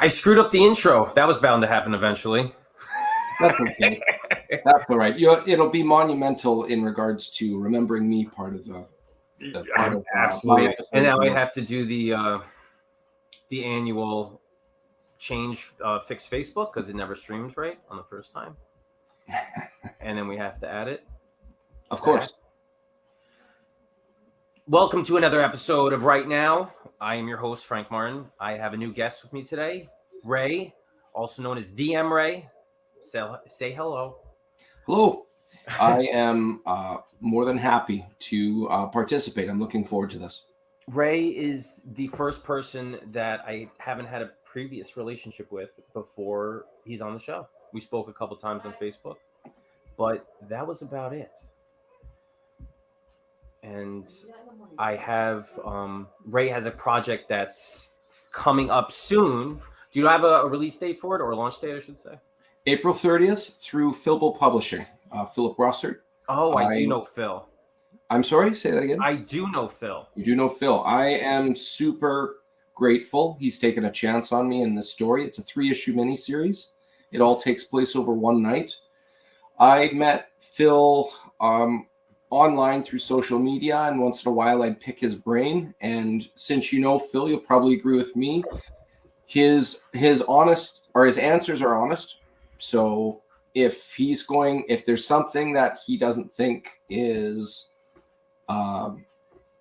I screwed up the intro. That was bound to happen eventually. That's okay. That's all right. It'll be monumental in regards to remembering me part of the part of absolutely. my And now I have to do the annual change, fix Facebook because it never streams right on the first time, and then we have to add it. Of course. Welcome to another episode of Right Now. I am your host, Frank Martin. I have a new guest with me today, Ray, also known as DM Ray. Say hello. Hello. I am more than happy to participate. I'm looking forward to this. Ray is the first person that I haven't had a previous relationship with before he's on the show. We spoke a couple times on Facebook, but that was about it. And I have Ray has a project that's coming up soon. Do you have a release date for it, or a launch date, I should say? April 30th through Philbo Publishing. Philip Rossert. Oh, I do know Phil. I'm sorry, say that again. I do know Phil. You do know Phil. I am super grateful. He's taken a chance on me in this story. It's a 3-issue miniseries. It all takes place over one night. I met Phil online through social media, and once in a while I'd pick his brain. And since you know Phil, you'll probably agree with me. His answers are honest. So if there's something that he doesn't think is,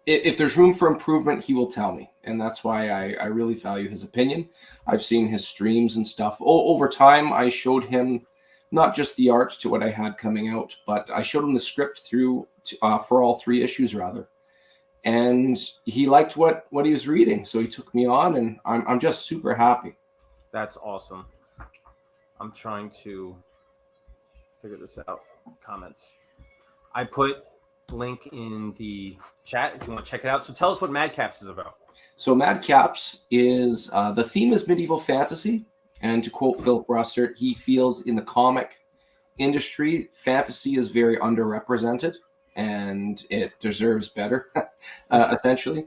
if there's room for improvement, he will tell me. And that's why I really value his opinion. I've seen his streams and stuff. Over time, I showed him not just the art to what I had coming out, but I showed him the script for all 3 issues rather. And he liked what he was reading. So he took me on, and I'm just super happy. That's awesome. I'm trying to figure this out. Comments. I put link in the chat if you want to check it out. So tell us what Madcaps is about. So Madcaps is, the theme is medieval fantasy. And to quote Philip Rossert, he feels in the comic industry, fantasy is very underrepresented and it deserves better, essentially.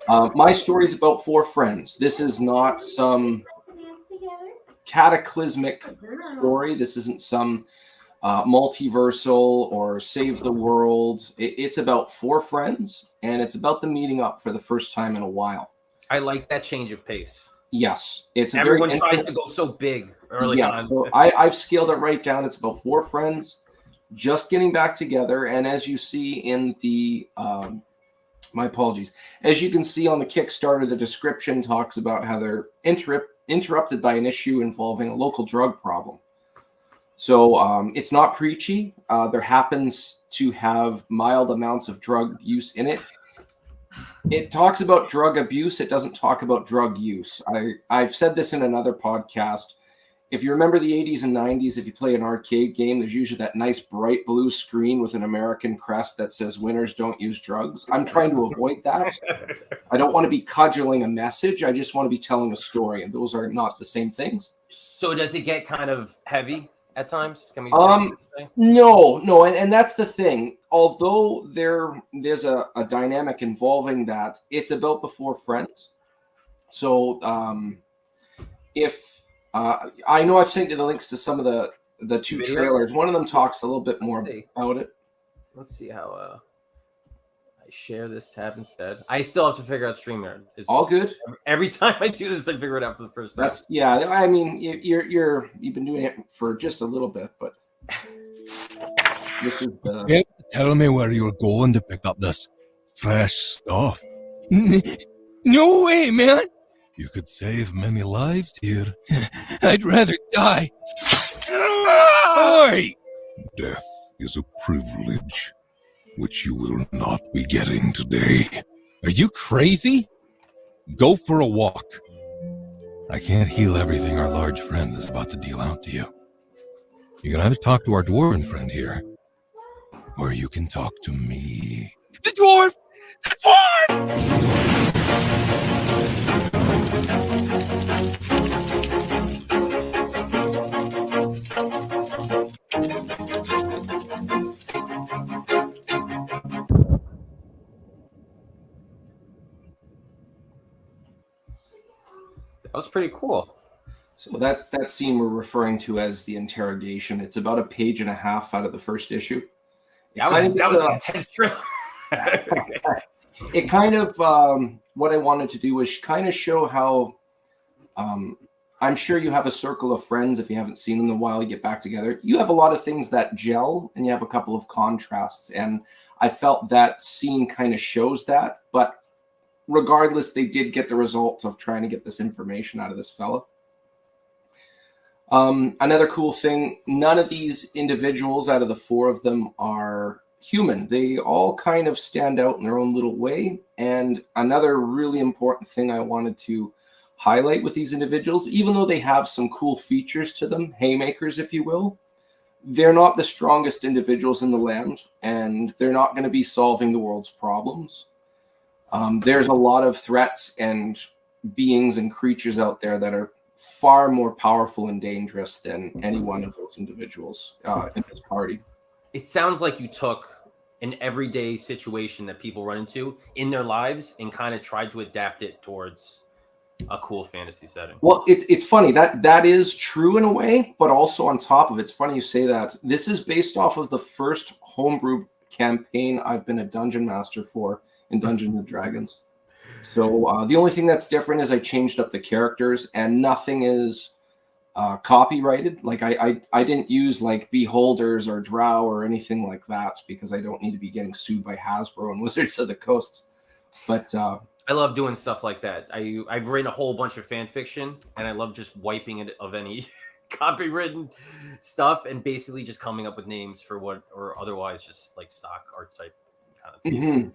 My story is about 4 friends. This is not some cataclysmic story. This isn't some multiversal or save the world. It's about 4 friends, and it's about them meeting up for the first time in a while. I like that change of pace. Yes, everyone tries to go so big early on. So I've scaled it right down. It's about 4 friends just getting back together, and as you see in the my apologies, as you can see on the Kickstarter, the description talks about how they're interrupted by an issue involving a local drug problem. So it's not preachy. There happens to have mild amounts of drug use in it. It talks about drug abuse. It doesn't talk about drug use. I've said this in another podcast. If you remember the 80s and 90s, if you play an arcade game, there's usually that nice bright blue screen with an American crest that says winners don't use drugs. I'm trying to avoid that. I don't want to be cudgeling a message. I just want to be telling a story, and those are not the same things. So does it get kind of heavy at times? Can we No, and that's the thing. Although there's a dynamic involving that, it's about the 4 friends. So if I know I've sent you the links to some of the 2 trailers. One of them talks a little bit more about it. Let's see how I share this tab instead. I still have to figure out StreamYard. It's all good. Every time I do this, I figure it out for the first time. I mean, you've been doing it for just a little bit, but this is tell me where you're going to pick up this fresh stuff. No way, man. You could save many lives here. I'd rather die. Oi! Death is a privilege, which you will not be getting today. Are you crazy? Go for a walk. I can't heal everything our large friend is about to deal out to you. You can either talk to our dwarven friend here, or you can talk to me. The dwarf! The dwarf! That was pretty cool. So that scene we're referring to as the interrogation. It's about a page and a half out of the first issue. That was an intense trip. It kind of what I wanted to do was kind of show how I'm sure you have a circle of friends. If you haven't seen them in a while, you get back together. You have a lot of things that gel, and you have a couple of contrasts. And I felt that scene kind of shows that. But regardless, they did get the results of trying to get this information out of this fella. Another cool thing, none of these individuals out of the four of them are human. They all kind of stand out in their own little way. And another really important thing I wanted to highlight with these individuals, even though they have some cool features to them, haymakers, if you will, they're not the strongest individuals in the land, and they're not going to be solving the world's problems. There's a lot of threats and beings and creatures out there that are far more powerful and dangerous than any one of those individuals in this party. It sounds like you took an everyday situation that people run into in their lives and kind of tried to adapt it towards a cool fantasy setting. Well, it's funny that is true in a way, but also on top of it, it's funny you say that. This is based off of the first homebrew campaign I've been a dungeon master for in Dungeons and Dragons. So the only thing that's different is I changed up the characters, and nothing is copyrighted. Like I didn't use like Beholders or Drow or anything like that because I don't need to be getting sued by Hasbro and Wizards of the Coast. But I love doing stuff like that. I've written a whole bunch of fan fiction, and I love just wiping it of any copywritten stuff and basically just coming up with names for what, or otherwise just like stock archetype kind of thing. Mm-hmm.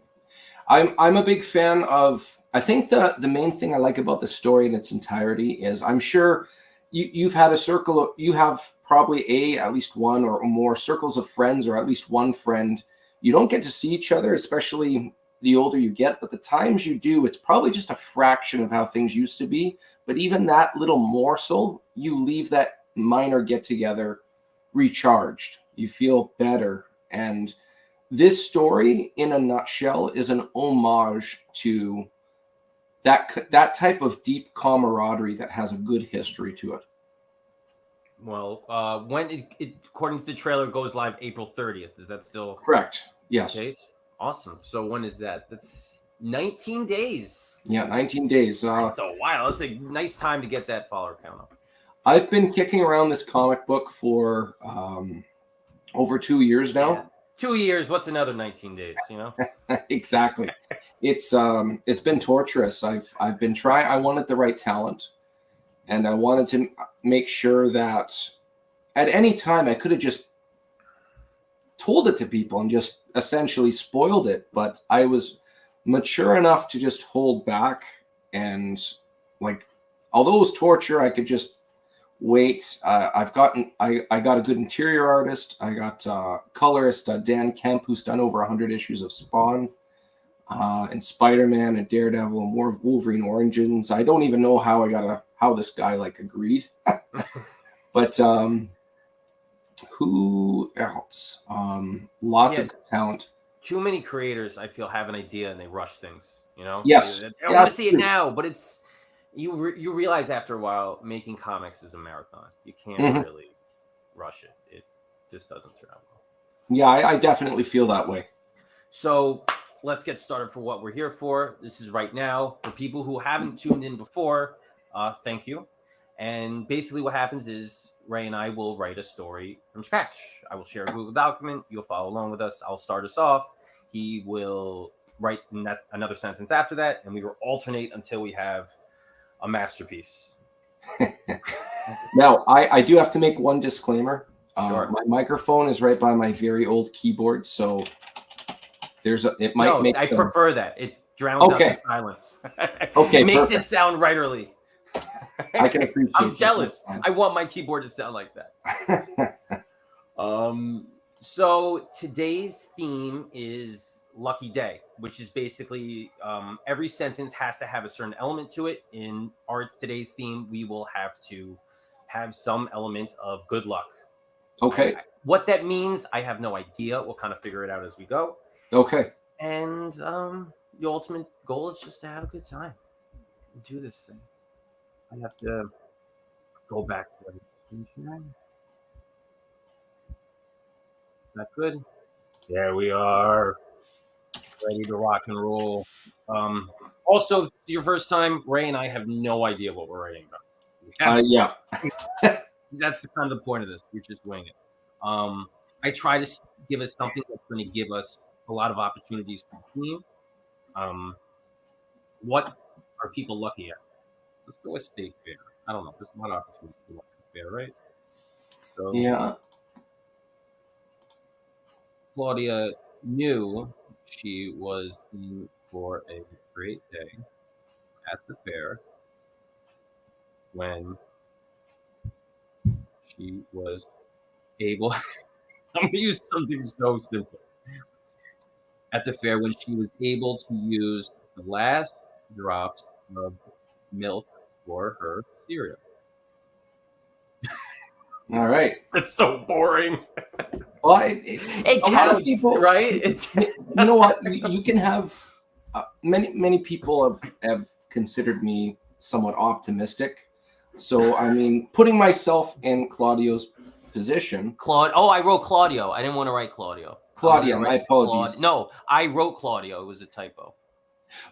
I'm a big fan of. I think the main thing I like about the story in its entirety is I'm sure you've had a circle of, you have probably at least one or more circles of friends, or at least one friend. You don't get to see each other, especially the older you get, but the times you do, it's probably just a fraction of how things used to be. But even that little morsel, you leave that minor get together recharged. You feel better. And this story, in a nutshell, is an homage to that type of deep camaraderie that has a good history to it. Well, when it according to the trailer, goes live April 30th. Is that still correct? Yes. The case? Awesome. So when is that? That's 19 days. Yeah, 19 days. That's a while. That's a nice time to get that follower count up. I've been kicking around this comic book for over 2 years now. Yeah. 2 years. What's another 19 days? You know. Exactly. It's been torturous. I've been trying. I wanted the right talent, and I wanted to make sure that at any time I could have just told it to people and just essentially spoiled it. But I was mature enough to just hold back, and like, although it was torture, I could just wait. I got a good interior artist. I got colorist Dan Kemp, who's done over 100 issues of Spawn, and Spider-Man and Daredevil and Wolverine Origins. I don't even know how this guy like agreed. But who else? Lots of talent. Too many creators, I feel, have an idea and they rush things. You know. Yes. I want to see it now, but it's you realize after a while making comics is a marathon. You can't really rush it. It just doesn't turn out well. Yeah, I definitely feel that way. So let's get started for what we're here for. This is right now. For people who haven't tuned in before, thank you. And basically what happens is Ray and I will write a story from scratch. I will share a Google document. You'll follow along with us. I'll start us off. He will write another sentence after that, and we will alternate until we have a masterpiece. Now, I do have to make one disclaimer. Sure. My microphone is right by my very old keyboard, so it might make. I prefer that. It drowns out the silence. Okay, it makes perfect. it sound writerly. I can appreciate. I'm jealous. I want my keyboard to sound like that. So today's theme is Lucky Day, which is basically every sentence has to have a certain element to it. In today's theme, we will have to have some element of good luck. Okay. What that means, I have no idea. We'll kind of figure it out as we go. Okay. And the ultimate goal is just to have a good time. Do this thing. I have to go back to it. Is that good? There we are. Ready to rock and roll. Also, your first time, Ray and I have no idea what we're writing about. Yeah. That's the kind of the point of this. We're just winging it. I try to give us something that's going to give us a lot of opportunities for the team. What are people lucky at? Let's go with state fair. I don't know. There's a lot of opportunities for lucky fair, right? So Yeah. Claudia knew she was in for a great day at the fair when she was able. I'm going to use something so simple. At the fair when she was able to use the last drops of milk for her cereal. All right. That's so boring. Well, It a lot of counts, people, right? you know what? You can have many people have considered me somewhat optimistic. So I mean, putting myself in Claudio's position. Oh, I wrote Claudio. I didn't want to write Claudio. Claudia, my apologies. No, I wrote Claudio. It was a typo.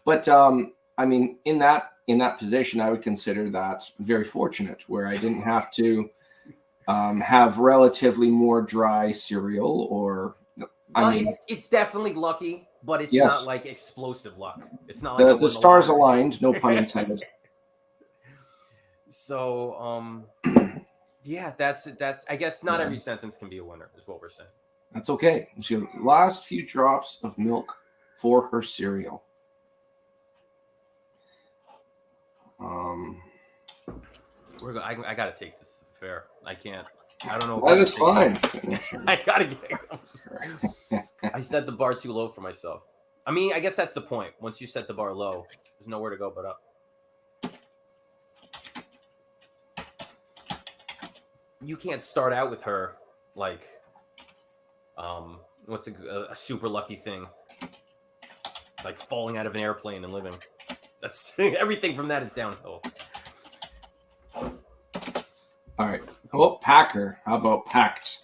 But I mean, in that position, I would consider that very fortunate, where I didn't have to have relatively more dry cereal, or I mean, it's definitely lucky, but it's Yes. not like explosive luck. It's not like the stars aligned. No pun intended. So, yeah, that's. I guess not every sentence can be a winner, is what we're saying. That's okay. She had the last few drops of milk for her cereal. I gotta take this to the fair. I can't. I don't know. If That I is can fine. take it. I gotta get. I set the bar too low for myself. I mean, I guess that's the point. Once you set the bar low, there's nowhere to go but up. You can't start out with her like, what's a super lucky thing? Like falling out of an airplane and living. That's everything from that is downhill. All right. Oh, Packer. How about packed?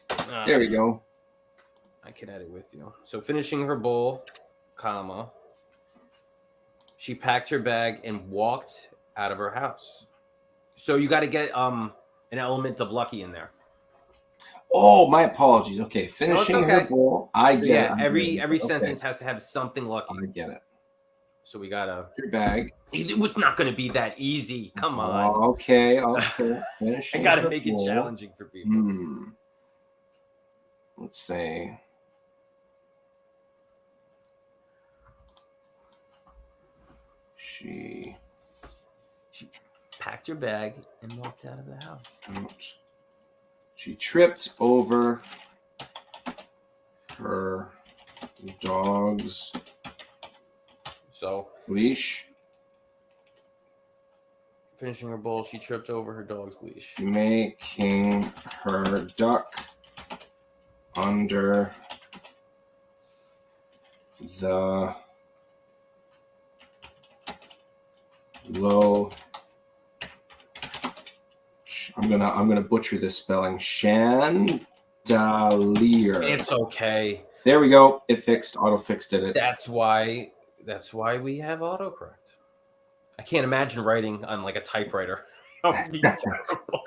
There we go. I can add it with you. So finishing her bowl, comma. She packed her bag and walked out of her house. So you got to get an element of lucky in there. Oh, my apologies. Okay, finishing okay. her bowl. I get it. Every sentence has to have something lucky. I get it. So we gotta. Your bag. It's not going to be that easy. Come on. Oh, okay. Finishing I gotta her make it bowl. challenging for people. Let's say. She Packed her bag and walked out of the house. She tripped over her dog's So leash, finishing her bowl, she tripped over her dog's leash. making her duck under the low. I'm gonna butcher this spelling. Chandelier. It's okay. There we go. It fixed. Auto fixed it. That's why we have autocorrect. I can't imagine writing on like a typewriter. That would be terrible.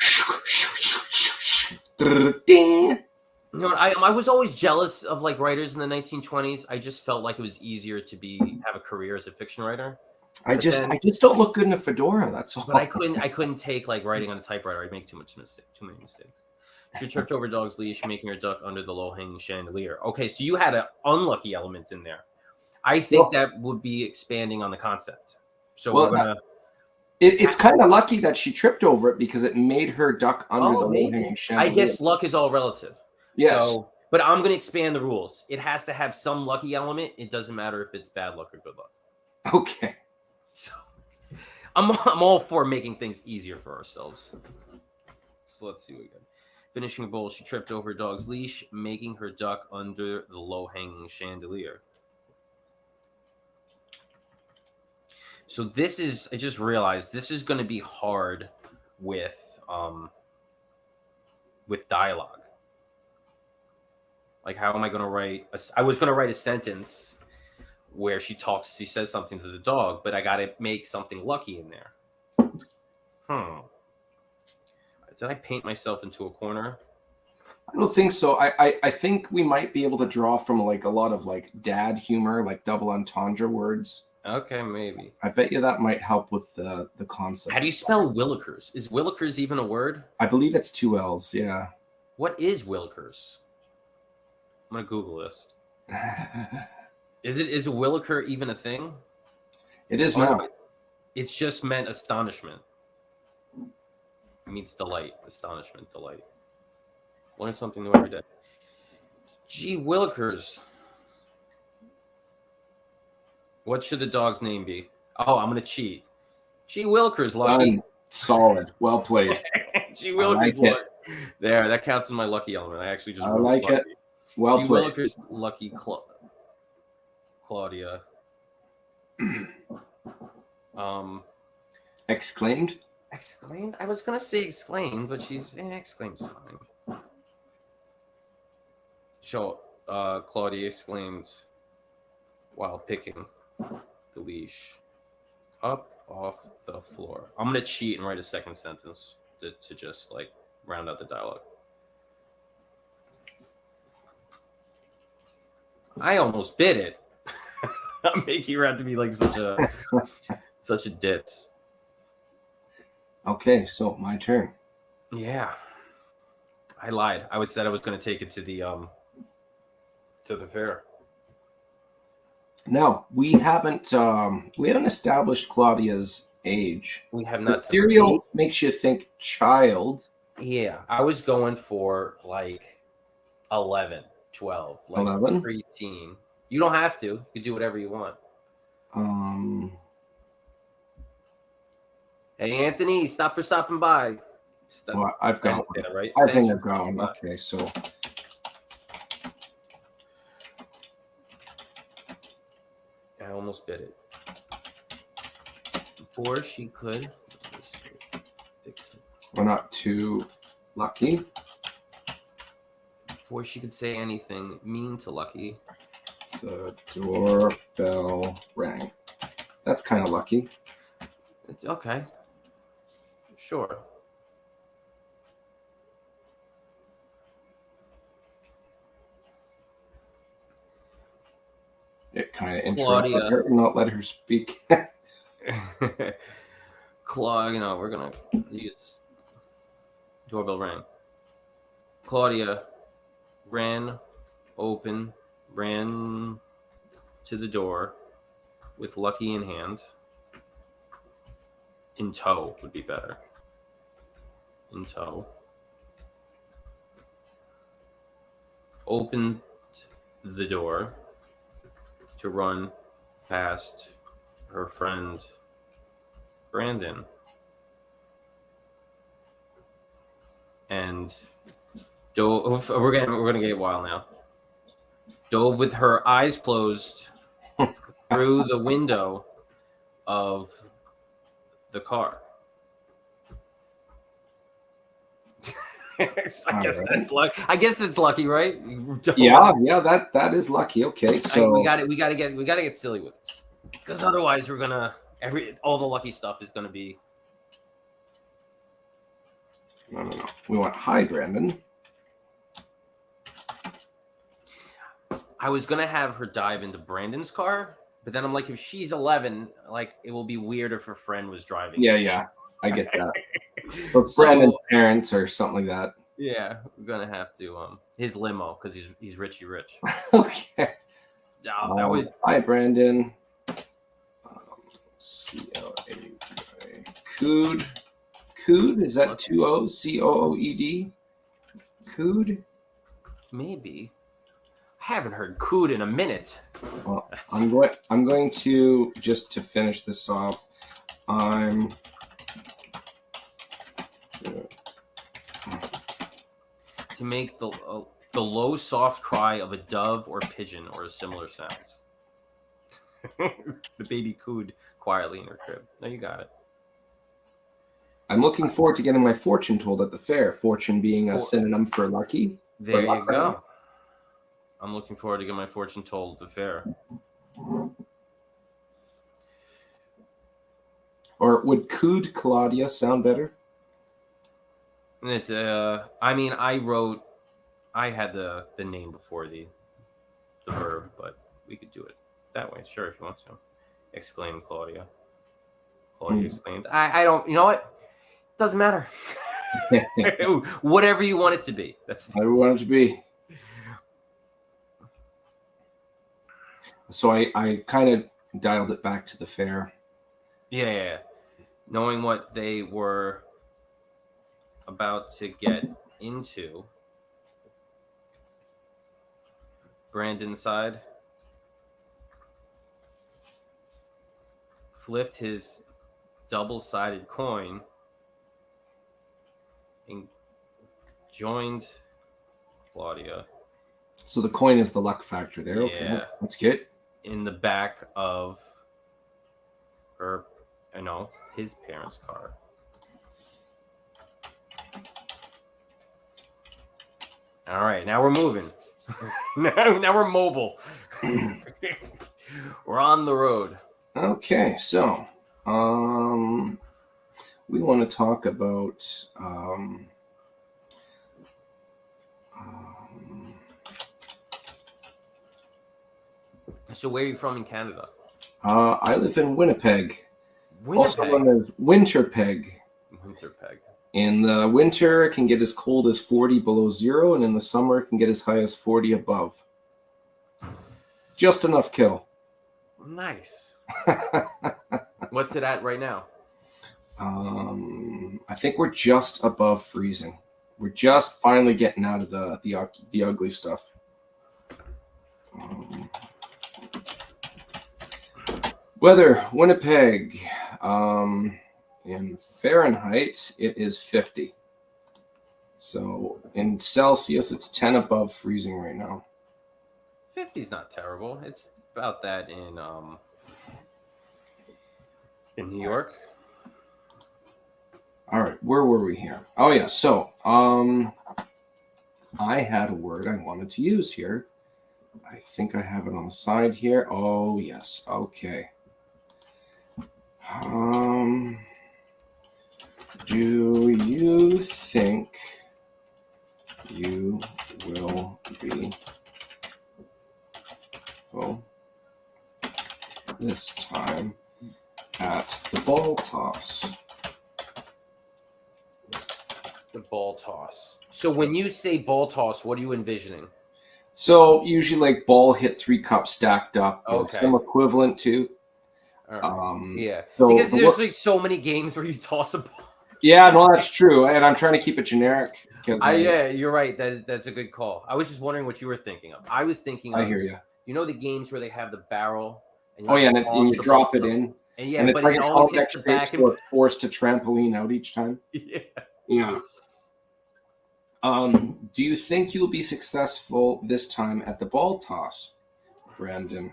Ding. You know, I was always jealous of like writers in the 1920s. I just felt like it was easier to have a career as a fiction writer. I just don't look good in a fedora. That's all. But I couldn't take like writing on a typewriter. I'd make too many mistakes. She tripped over dog's leash, making her duck under the low-hanging chandelier. Okay, so you had an unlucky element in there. I think that would be expanding on the concept. So we're gonna. It's kind of lucky that she tripped over it because it made her duck under the low-hanging chandelier. I guess luck is all relative. Yes. So, but I'm going to expand the rules. It has to have some lucky element. It doesn't matter if it's bad luck or good luck. Okay. So I'm all for making things easier for ourselves. So let's see what we got. Finishing the bowl, she tripped over her dog's leash, making her duck under the low-hanging chandelier. So I just realized this is going to be hard with with dialogue. Like, how am I going to write? I was going to write a sentence where she says something to the dog, but I got to make something Lucky in there. Did I paint myself into a corner? I don't think so. I think we might be able to draw from like a lot of like dad humor, like double entendre words. Okay, maybe. I bet you that might help with the concept. How do you spell Willikers? Is Willikers even a word? I believe it's 2 L's. Yeah. What is Willikers? I'm gonna Google this. Is a Williker even a thing? It is now. It's just meant astonishment. It means delight, astonishment, delight. Learn something new every day. Gee Willikers. What should the dog's name be? Oh, I'm gonna cheat. Gee Willikers, Lucky. Solid. Well played. Gee Willikers, like Lucky. There, that counts as my lucky element. I actually just wrote like Lucky. it. Well Gee played. Willikers, Lucky, Claudia. Exclaimed? Exclaimed? I was gonna say exclaimed, but she's exclaimed's fine. So Claudia exclaimed while picking the leash up off the floor. I'm gonna cheat and write a second sentence to just like round out the dialogue. I almost bit it. I'm making her out to be like such a ditz. Okay, so my turn. Yeah, I lied. I said I was going to take it to the fair. Now we haven't established Claudia's age. We have The not. cereal makes you think child. Yeah, I was going for like 11, 12, like 11? preteen. You don't have to. You can do whatever you want. Hey, Anthony, stop for stopping by. Well, I've got one. That, right? I think I've got one. Okay, so I almost bit it. Before she could. we're not too lucky. Before she could say anything mean to Lucky. The doorbell rang. That's kind of lucky. Okay. Sure. It kind of Claudia. interrupted her, not let her speak. Claudia, we're gonna use this. Doorbell rang. Claudia ran to the door with Lucky in hand. In tow would be better. In tow. Opened the door to run past her friend Brandon. And dove. We're gonna get wild now. Dove with her eyes closed through the window of the car. I guess it's lucky, right? Yeah, that is lucky. Okay, so we gotta get silly with this, because otherwise we're gonna all the lucky stuff is gonna be. No. We want hi, Brandon. I was gonna have her dive into Brandon's car, but then I'm like, if she's 11, like it will be weird if her friend was driving. Yeah, I get that. But Brandon's parents or something like that. Yeah, we're gonna have to his limo because he's Richie Rich. Okay. Hi, Brandon. C-L-A-D-I. Cood. Cood? Is that 2 O's? C-O-O-E-D? Cood? Maybe. I haven't heard cood in a minute. Well, I'm going to, just to finish this off, to make the low, soft cry of a dove or pigeon or a similar sound. The baby cooed quietly in her crib. No, you got it. I'm looking forward to getting my fortune told at the fair. Fortune being a synonym for lucky. There luck you right go. now. I'm looking forward to get my fortune told at the fair. Or would Cood Claudia sound better? It, I mean, I had the name before the verb, but we could do it that way. Sure, if you want to. Exclaimed Claudia. Claudia exclaimed. I don't, you know what? Doesn't matter. Whatever you want it to be. That's I want it to be. So I kind of dialed it back to the fair. yeah. Knowing what they were about to get into, Brandon sighed, flipped his double-sided coin, and joined Claudia. So the coin is the luck factor there. Okay, Yeah. that's good. In the back of her, his parents' car. All right, now we're moving. now we're mobile. We're on the road. Okay, so we want to talk about So where are you from in Canada? I live in Winnipeg. Also Winnipeg. known as Winterpeg. Winterpeg. In the winter, it can get as cold as 40 below zero, and in the summer, it can get as high as 40 above. Just enough kill. Nice. What's it at right now? I think we're just above freezing. We're just finally getting out of the ugly stuff. Weather, Winnipeg. In Fahrenheit, it is 50. So in Celsius, it's 10 above freezing right now. 50's not terrible. It's about that in New York. All right, where were we here? Oh yeah, so I had a word I wanted to use here. I think I have it on the side here. Oh yes, okay. Do you think you will be full this time at the ball toss? The ball toss. So when you say ball toss, what are you envisioning? So usually like ball hit 3 cups stacked up, or Okay. some equivalent to. All right. Yeah. So Because there's like so many games where you toss a ball. yeah, no, that's true, and I'm trying to keep it generic because Yeah, you're right. That's a good call. I was just wondering what you were thinking of. I was thinking of, I hear you. You know the games where they have the barrel and Oh yeah, have and to then toss you the drop ball it in, and yeah, and but it's like it a always hits convex the shape, back so and it's forced to trampoline out each time. yeah. Yeah. Do you think you'll be successful this time at the ball toss, Brandon?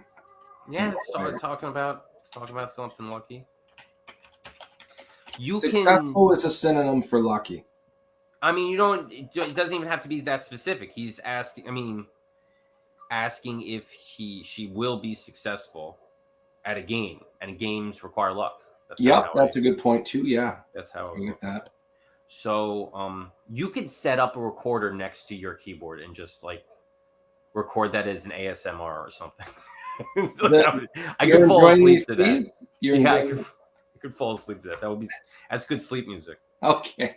Yeah, talking about something lucky. You Successful can. is a synonym for lucky. I mean, you don't. It doesn't even have to be that specific. He's asking. I mean, asking if she will be successful at a game, and games require luck. Yep, that's a good point too. Yeah, That's how I get that. So, you could set up a recorder next to your keyboard and just like record that as an ASMR or something. I could fall asleep to that. Yeah, I could fall asleep to that. That's good sleep music. Okay.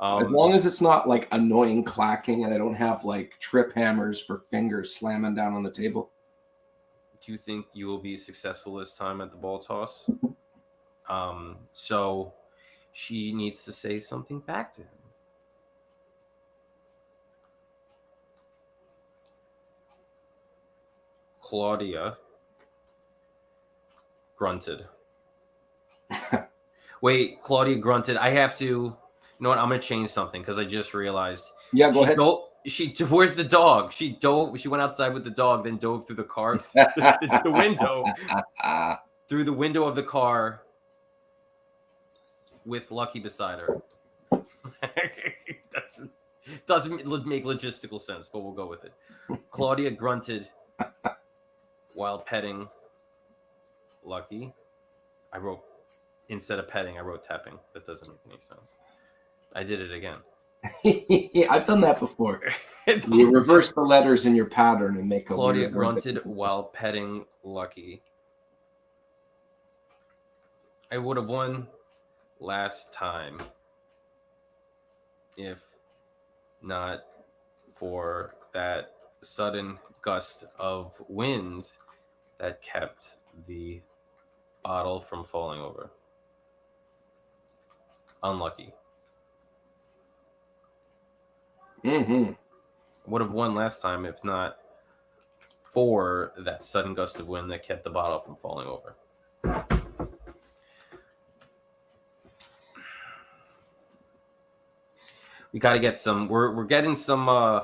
As long as it's not like annoying clacking and I don't have like trip hammers for fingers slamming down on the table. Do you think you will be successful this time at the ball toss? So she needs to say something back to him. Claudia grunted. Wait, Claudia grunted. I have to. You know what? I'm gonna change something because I just realized. Yeah, go ahead. Where's the dog? She went outside with the dog, then dove through the car, the window, through the window of the car, with Lucky beside her. Doesn't make logistical sense, but we'll go with it. Claudia grunted while petting Lucky. I wrote, instead of petting, I wrote tapping. That doesn't make any sense. I did it again. I've done that before. You reverse the letters in your pattern and make a Claudia weird word that grunted doesn't while petting Lucky. I would have won last time if not for that sudden gust of wind that kept the bottle from falling over. Unlucky. Mm-hmm. Would have won last time if not for that sudden gust of wind that kept the bottle from falling over. We got to get some. We're getting some. I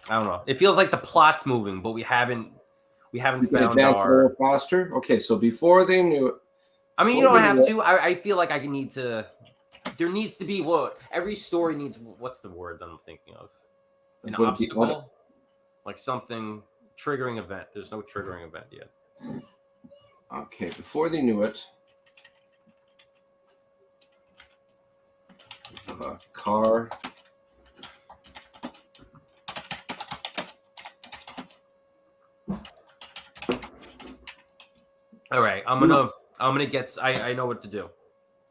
don't know. It feels like the plot's moving, but we haven't found advance a our. little faster. Okay, so before they knew it. I mean, you don't have to. I feel like I need to. There needs to be what every story needs. What's the word that I'm thinking of? An Would it be obstacle, like something triggering event. There's no triggering event yet. Okay, before they knew it, the car All right, I'm gonna get. I know what to do.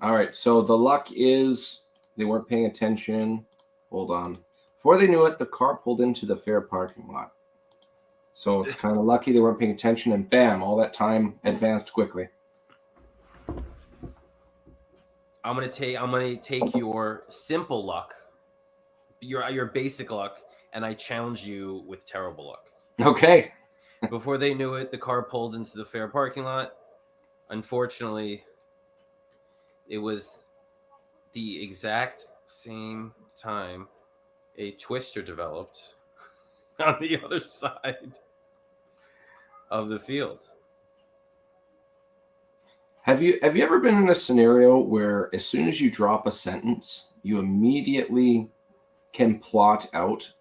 All right, so the luck is they weren't paying attention. Hold on. Before they knew it, the car pulled into the fair parking lot. So it's kind of lucky they weren't paying attention, and bam, all that time advanced quickly. I'm gonna take your simple luck, your basic luck, and I challenge you with terrible luck. Okay. Before they knew it, the car pulled into the fair parking lot. Unfortunately, it was the exact same time a twister developed on the other side of the field. Have you ever been in a scenario where as soon as you drop a sentence, you immediately can plot out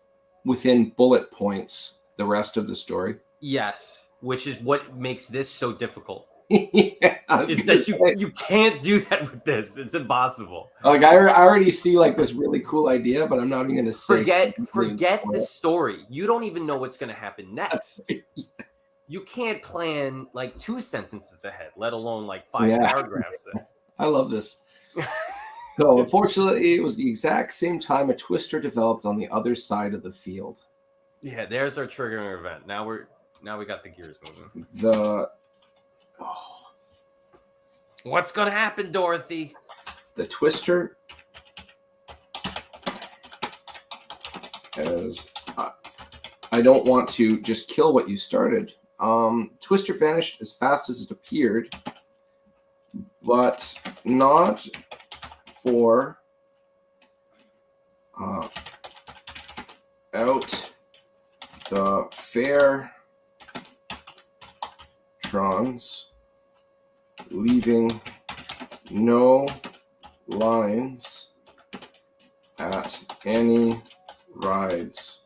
within bullet points the rest of the story? Yes, which is what makes this so difficult. Yeah, Is that you can't do that with this. It's impossible. Like I already see like this really cool idea, but I'm not even going to say. Forget the story. You don't even know what's going to happen next. You can't plan like 2 sentences ahead, let alone like 5 paragraphs in. I love this. So unfortunately, it was the exact same time a twister developed on the other side of the field. Yeah, there's our triggering event. Now we got the gears moving. What's gonna happen, Dorothy? The twister, as I don't want to just kill what you started. Twister vanished as fast as it appeared, but not for out the fair trons, leaving no lines at any rides.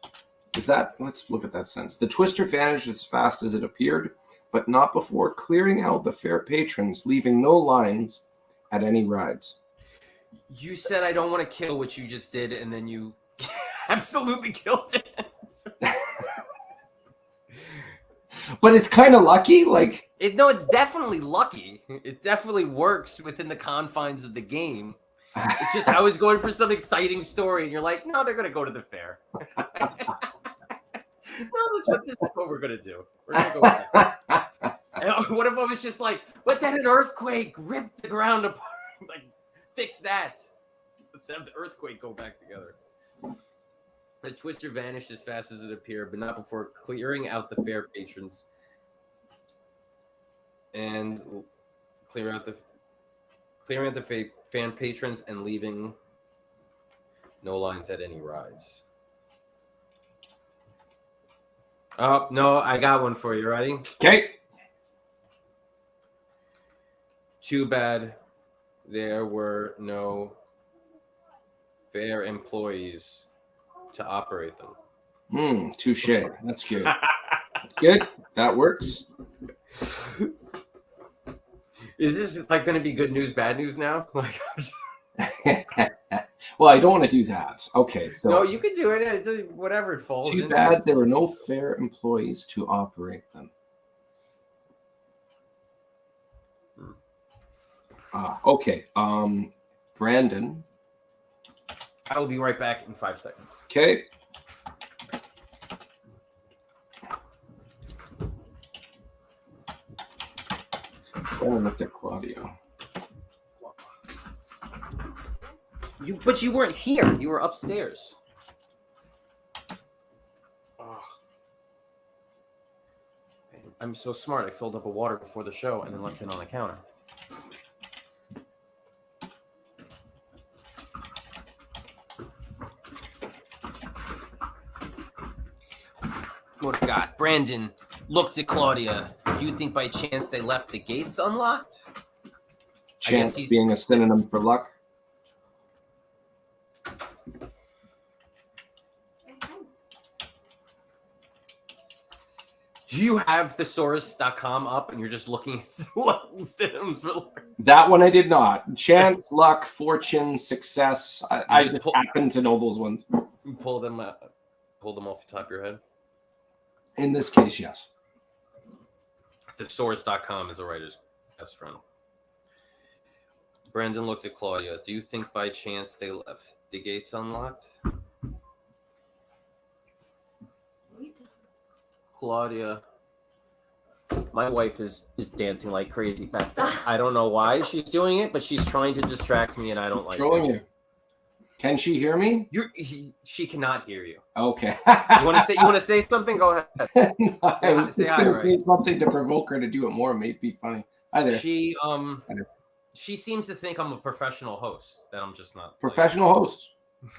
Let's look at that sentence. The twister vanished as fast as it appeared, but not before clearing out the fair patrons, leaving no lines at any rides. You said I don't want to kill what you just did, and then you absolutely killed it. But it's kind of lucky, like it's definitely lucky. It definitely works within the confines of the game. It's just I was going for some exciting story, and you're like, no, they're gonna go to the fair. No, this is what we're gonna do. We're gonna go with that. And what if I was just like, but then an earthquake ripped the ground apart? Like, fix that. Let's have the earthquake go back together. The twister vanished as fast as it appeared, but not before clearing out the fair patrons and clearing out the fan patrons and leaving no lines at any rides. Oh no, I got one for you. Ready? okay. Too bad there were no fair employees to operate them. Touche. That's good. That's good. That works. Is this like going to be good news, bad news now? Like, Well, I don't want to do that. Okay, so no, you can do it. Whatever it falls. too into. bad there were no fair employees to operate them. Okay. Brandon. I will be right back in 5 seconds. Okay. Brandon looked at Claudio. But you weren't here. You were upstairs. Ugh. I'm so smart. I filled up a water before the show and then left it on the counter. What do we got? Brandon looked at Claudia. Do you think by chance they left the gates unlocked? Chance being a synonym for luck. Do you have thesaurus.com up and you're just looking at synonyms for luck? That one I did not. Chance, luck, fortune, success. I just pull- happen to know those ones. You pull them off the top of your head. In this case, yes. Thesaurus.com is a writer's best friend. Brandon looked at Claudia. Do you think by chance they left the gates unlocked? Claudia, my wife is dancing like crazy back there. I don't know why she's doing it, but she's trying to distract me, and I don't like Trolling it. you. Can she hear me? She cannot hear you. Okay. You want to say something? Go ahead. I was Say just hi, going to right? say something to provoke her to do it more. It may be funny. Hi there. She seems to think I'm a professional host. That I'm just not. Professional host.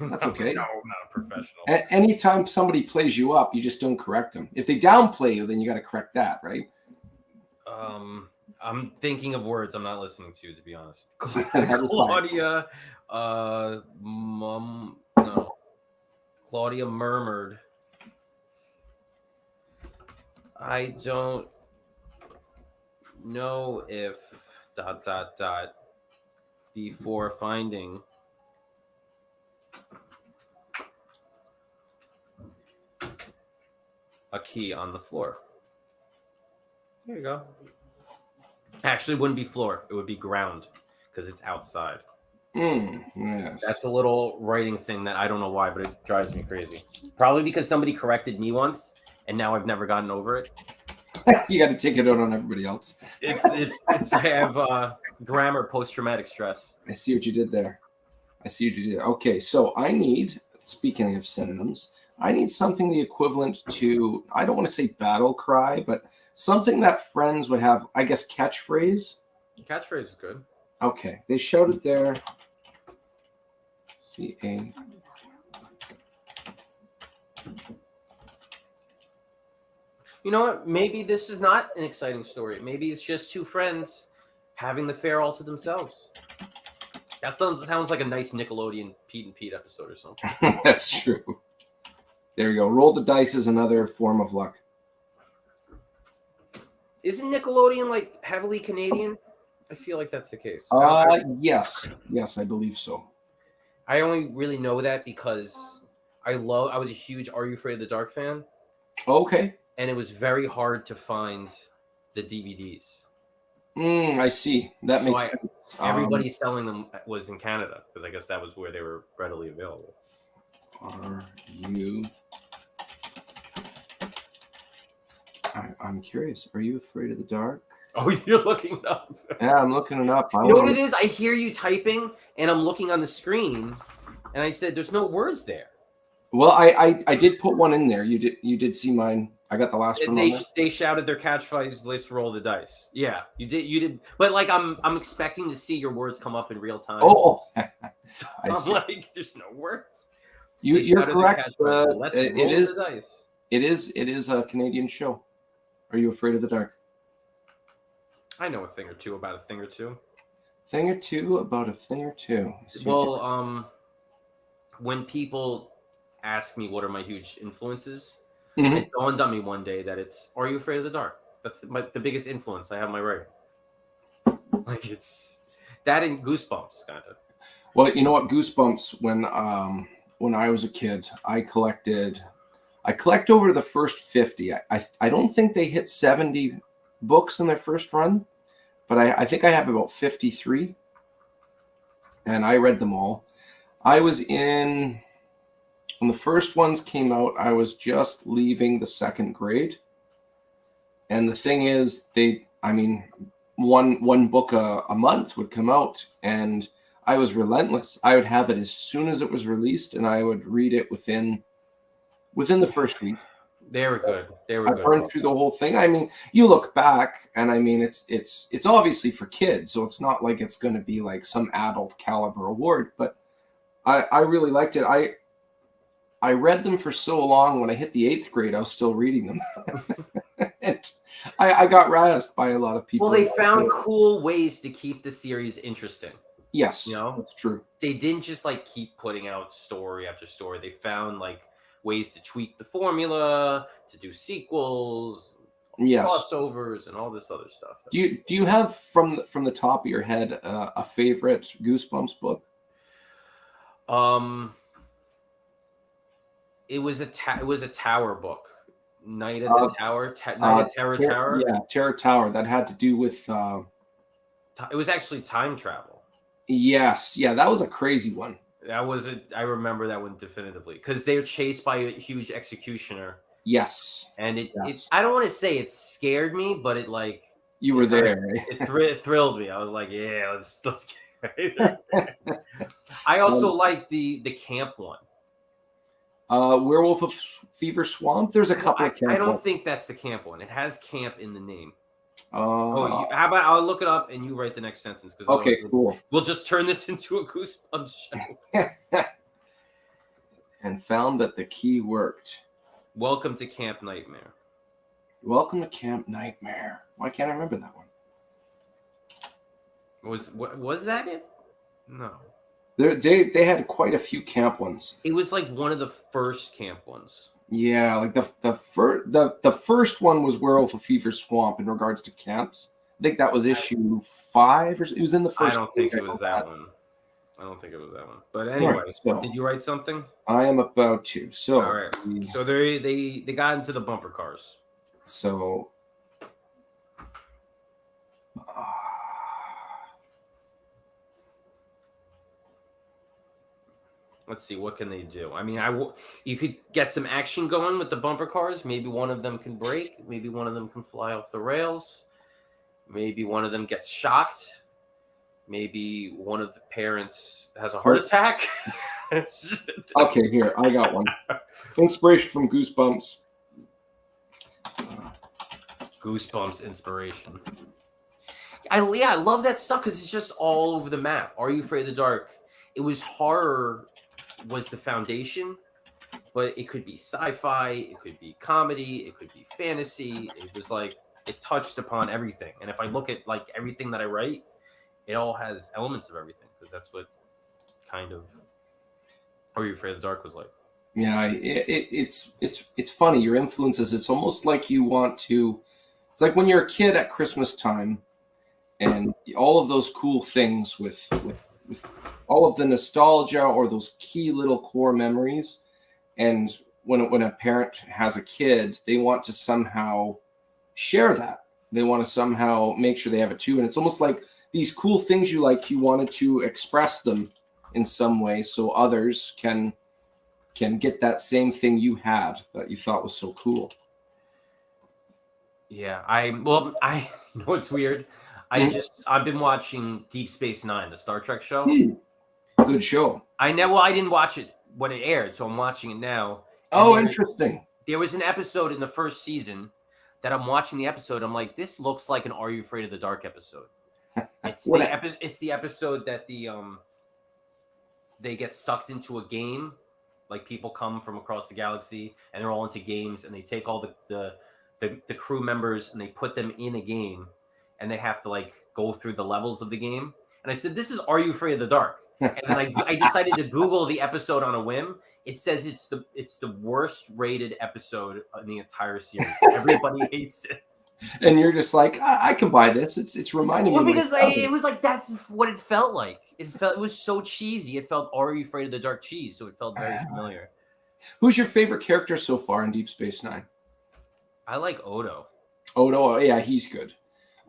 That's okay. No, I'm not a professional. Anytime somebody plays you up, you just don't correct them. If they downplay you, then you got to correct that, right? I'm thinking of words I'm not listening to be honest. That is Claudia, no. Claudia murmured, I don't know if ... before finding a key on the floor. There you go. Actually, it wouldn't be floor. It would be ground because it's outside. Yes. That's a little writing thing that I don't know why, but it drives me crazy. Probably because somebody corrected me once, and now I've never gotten over it. You got to take it out on everybody else. It's I have grammar post-traumatic stress. I see what you did there. Okay, so I need, speaking of synonyms, I need something the equivalent to, I don't want to say battle cry, but something that friends would have, I guess, catchphrase. Catchphrase is good. Okay, they showed it there. C-A. You know what? Maybe this is not an exciting story. Maybe it's just two friends having the fair all to themselves. That sounds like a nice Nickelodeon Pete and Pete episode or something. That's true. There you go. Roll the dice is another form of luck. Isn't Nickelodeon like heavily Canadian? I feel like that's the case. Yes, I believe so. I only really know that because I was a huge Are You Afraid of the Dark fan, Okay. and it was very hard to find the DVDs. I see. That So makes sense. Everybody selling them was in Canada because I guess that was where they were readily available. Are you? I'm curious. Are you afraid of the dark? Oh, you're looking it up. Yeah, I'm looking it up. You know what it is? I hear you typing, and I'm looking on the screen, and I said, "There's no words there." Well, I did put one in there. You did see mine. I got the last one. They shouted their catchphrase. Let's roll the dice. Yeah, you did. But like, I'm expecting to see your words come up in real time. Oh, So I I'm see. like, there's no words. you're shouted their correct. catchphrase. Let's roll the dice. It is a Canadian show. Are you afraid of the dark? I know a thing or two about a thing or two. Thing or two about a thing or two. Well, when people ask me what are my huge influences, Mhm. it dawned on me one day that it's Are You Afraid of the Dark? That's the biggest influence I have in my writing. Like it's that and Goosebumps, kind of. Well, you know what? Goosebumps. When I was a kid, I collect over the first 50. I don't think they hit 70 books in their first run, but I think I have about 53, and I read them all. I was in when the first ones came out. I was just leaving the second grade, and the thing is, one book a month would come out, and I was relentless. I would have it as soon as it was released, and I would read it within the first week. They were good. They were I good. burned through the whole thing. I mean, you look back, and I mean, it's obviously for kids, so it's not like it's going to be like some adult caliber award. But I really liked it. I read them for so long. When I hit the 8th grade, I was still reading them. And I got razzed by a lot of people. Well, they found cool ways to keep the series interesting. Yes, You know? that's true. They didn't just like keep putting out story after story. They found like ways to tweak the formula, to do sequels, Yes. crossovers, and all this other stuff. Do you have from the top of your head a favorite Goosebumps book? It was a tower book, Night at the Tower, Night at Terror Tower. Yeah, Terror Tower. That had to do with. It was actually time travel. Yes, yeah, that was a crazy one. I remember that one definitively because they were chased by a huge executioner. Yes, and it I don't want to say it scared me, but it like you were there. It thrilled me. I was like, yeah, let's get it. I also like the camp one. Werewolf of Fever Swamp. There's a couple of camp I don't ones. think that's the camp one. It has camp in the name. How about I'll look it up and you write the next sentence because okay, cool. We'll just turn this into a Goosebumps show. And found that the key worked. Welcome to Camp Nightmare. Welcome to Camp Nightmare. Why can't I remember that one? Was that it? No. They had quite a few camp ones. It was like one of the first camp ones. Yeah, like the first one was Werewolf of Fever Swamp in regards to camps. I think that was issue 5, or it was in the first. I don't think it was that one. But anyway, right, so, did you write something? I am about to. So all right. So they got into the bumper cars. So let's see, what can they do? I mean, you could get some action going with the bumper cars. Maybe one of them can break. Maybe one of them can fly off the rails. Maybe one of them gets shocked. Maybe one of the parents has a heart attack. Okay, here, I got one. Inspiration from Goosebumps. Goosebumps inspiration. I love that stuff because it's just all over the map. Are You Afraid of the Dark? It was horror was the foundation, but it could be sci-fi, it could be comedy, it could be fantasy. It was like it touched upon everything. And if I look at like everything that I write, it all has elements of everything because that's what kind of Are You Afraid of the Dark was like. Yeah, it's funny. Your influences. It's almost like you want to. It's like when you're a kid at Christmas time, and all of those cool things with all of the nostalgia or those key little core memories. And when a parent has a kid, they want to somehow share that. They want to somehow make sure they have it too. And it's almost like these cool things you liked, you wanted to express them in some way so others can get that same thing you had that you thought was so cool. Yeah, I know it's weird. I've been watching Deep Space Nine, the Star Trek show. Good show. I didn't watch it when it aired, so I'm watching it now. Oh, interesting. There was an episode in the first season that I'm watching the episode. I'm like, this looks like an Are You Afraid of the Dark episode. It's the episode that they get sucked into a game. Like people come from across the galaxy and they're all into games, and they take all the crew members and they put them in a game, and they have to like go through the levels of the game, and I said, "This is Are You Afraid of the Dark?" And then I decided to Google the episode on a whim. It says it's the worst rated episode in the entire series. Everybody hates it. And you're just like, I can buy this. It's reminding me. Well, of my because childhood. it was like that's what it felt like. It was so cheesy. It felt Are You Afraid of the Dark cheese, so it felt very familiar. Who's your favorite character so far in Deep Space Nine? I like Odo. Odo, yeah, he's good.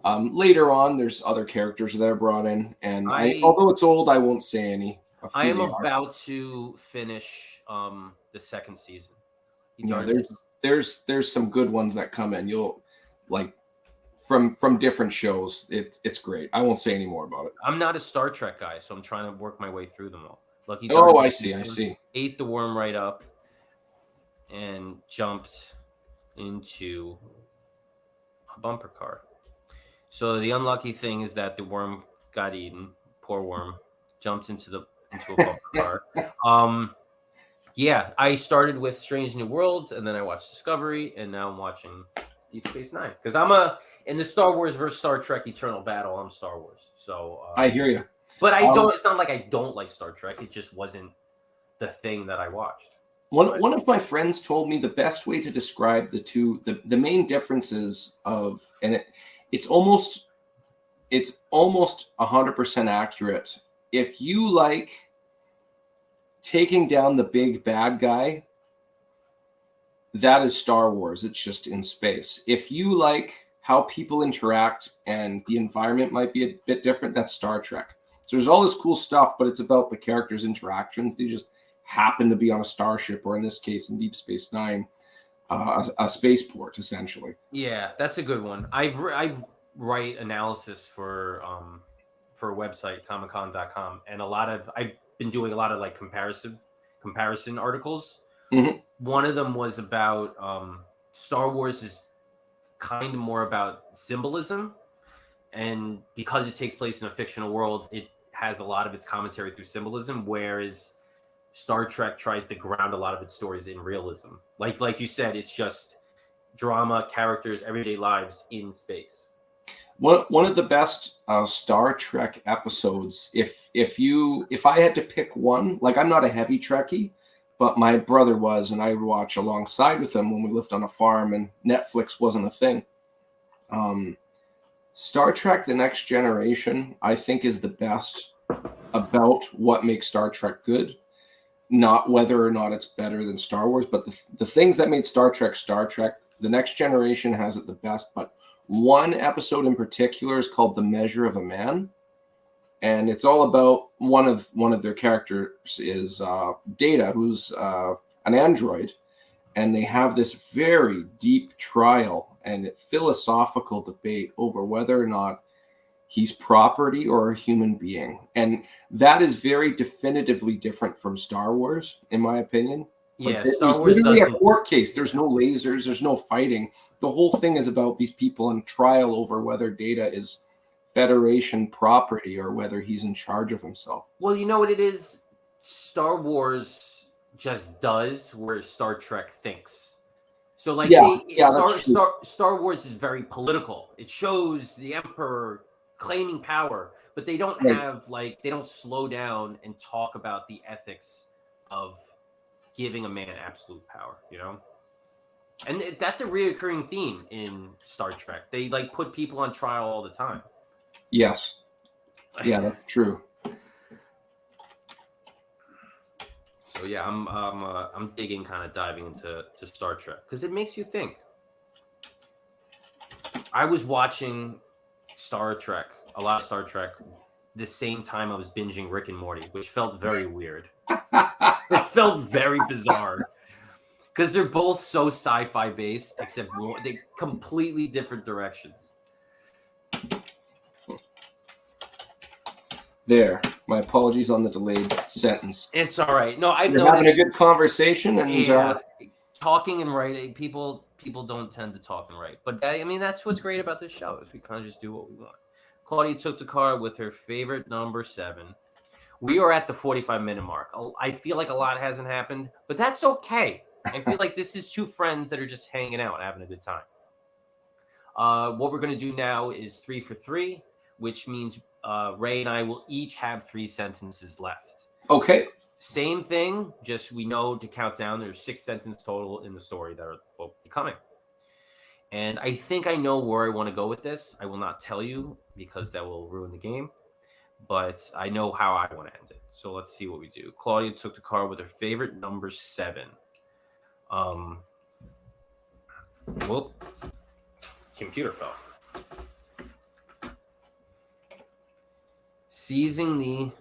Later on, there's other characters that are brought in, and although it's old, I won't say any. I am about to finish the second season. Yeah, there's some good ones that come in. You'll like from different shows. It's great. I won't say any more about it. I'm not a Star Trek guy, so I'm trying to work my way through them all. Lucky Oh, Dark I see. Ate the worm right up and jumped into a bumper car. So the unlucky thing is that the worm got eaten. Poor worm jumped into a bumper car. Yeah, I started with Strange New Worlds, and then I watched Discovery, and now I'm watching Deep Space Nine because in the Star Wars versus Star Trek Eternal Battle. I'm Star Wars, so I hear you. But I don't. It's not like I don't like Star Trek. It just wasn't the thing that I watched. One of my friends told me the best way to describe the main differences of, and it's almost 100% accurate. If you like taking down the big bad guy, that is Star Wars. It's just in space. If you like how people interact and the environment might be a bit different, that's Star Trek. So there's all this cool stuff, but it's about the characters' interactions. They just happen to be on a starship, or in this case, in Deep Space Nine, a spaceport, essentially. Yeah, that's a good one. I've write analysis for a website, comiccon.com, and I've been doing a lot of like comparison articles. Mm-hmm. One of them was about Star Wars is kind of more about symbolism, and because it takes place in a fictional world, it has a lot of its commentary through symbolism, whereas Star Trek tries to ground a lot of its stories in realism. Like you said, it's just drama, characters, everyday lives in space. One of the best Star Trek episodes, if I had to pick one, like I'm not a heavy Trekkie, but my brother was, and I would watch alongside with him when we lived on a farm and Netflix wasn't a thing. Star Trek: The Next Generation, I think, is the best about what makes Star Trek good. Not whether or not it's better than Star Wars, but the things that made Star Trek, The Next Generation has it the best. But one episode in particular is called The Measure of a Man. And it's all about one of their characters is Data, who's an android. And they have this very deep trial and philosophical debate over whether or not he's property or a human being. And that is very definitively different from Star Wars, in my opinion. Yeah, like, Star Wars literally doesn't... a court case. There's no lasers. There's no fighting. The whole thing is about these people in trial over whether Data is Federation property or whether he's in charge of himself. Well, you know what it is? Star Wars just does where Star Trek thinks. So, like, Star Wars is very political. It shows the Emperor claiming power, but they don't have they don't slow down and talk about the ethics of giving a man absolute power, you know? And that's a reoccurring theme in Star Trek. They put people on trial all the time. Yes. Yeah, that's true. So yeah, I'm digging, kind of diving into Star Trek because it makes you think. I was watching a lot of Star Trek, the same time I was binging Rick and Morty, which felt very weird. It felt very bizarre because they're both so sci-fi based, except they completely different directions. There. My apologies on the delayed sentence. It's all right. No, I've noticed having a good conversation and talking and writing. People don't tend to talk and write, but that's what's great about this show is we kind of just do what we want. Claudia took the car with her favorite number 7. We are at the 45-minute mark. I feel like a lot hasn't happened, but that's okay. I feel like this is two friends that are just hanging out, having a good time. What we're going to do now is 3 for 3. which means Ray and I will each have 3 sentences left. Okay. Same thing, just we know to count down. There's 6 sentences total in the story that will be coming. And I think I know where I want to go with this. I will not tell you because that will ruin the game. But I know how I want to end it. So let's see what we do. Claudia took the card with her favorite number 7. Whoop. Computer fell. Seizing the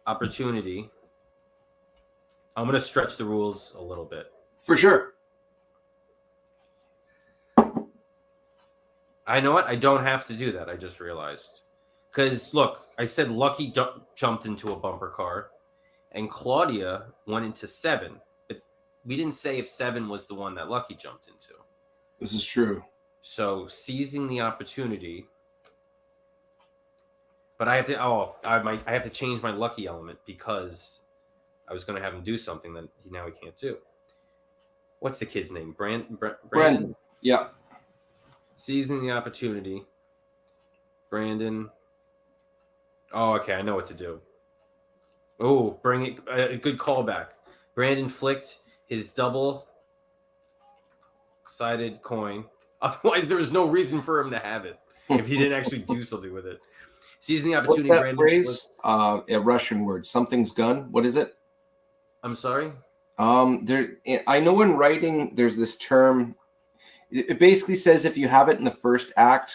opportunity. I'm going to stretch the rules a little bit. For sure. I know what? I don't have to do that. I just realized. Because, look, I said Lucky jumped into a bumper car, and Claudia went into 7. But we didn't say if 7 was the one that Lucky jumped into. This is true. So, seizing the opportunity. But I have to. I have to change my Lucky element because I was going to have him do something that he can't do. What's the kid's name? Brandon. Yeah. Seizing the opportunity. Brandon. Oh, okay. I know what to do. Oh, bring it. A good callback. Brandon flicked his double-sided coin. Otherwise, there was no reason for him to have it if he didn't actually do something with it. Seizing the opportunity. What's that Brandon phrase? A Russian word. Something's gun. What is it? I'm sorry. There. I know in writing there's this term. It basically says if you have it in the first act,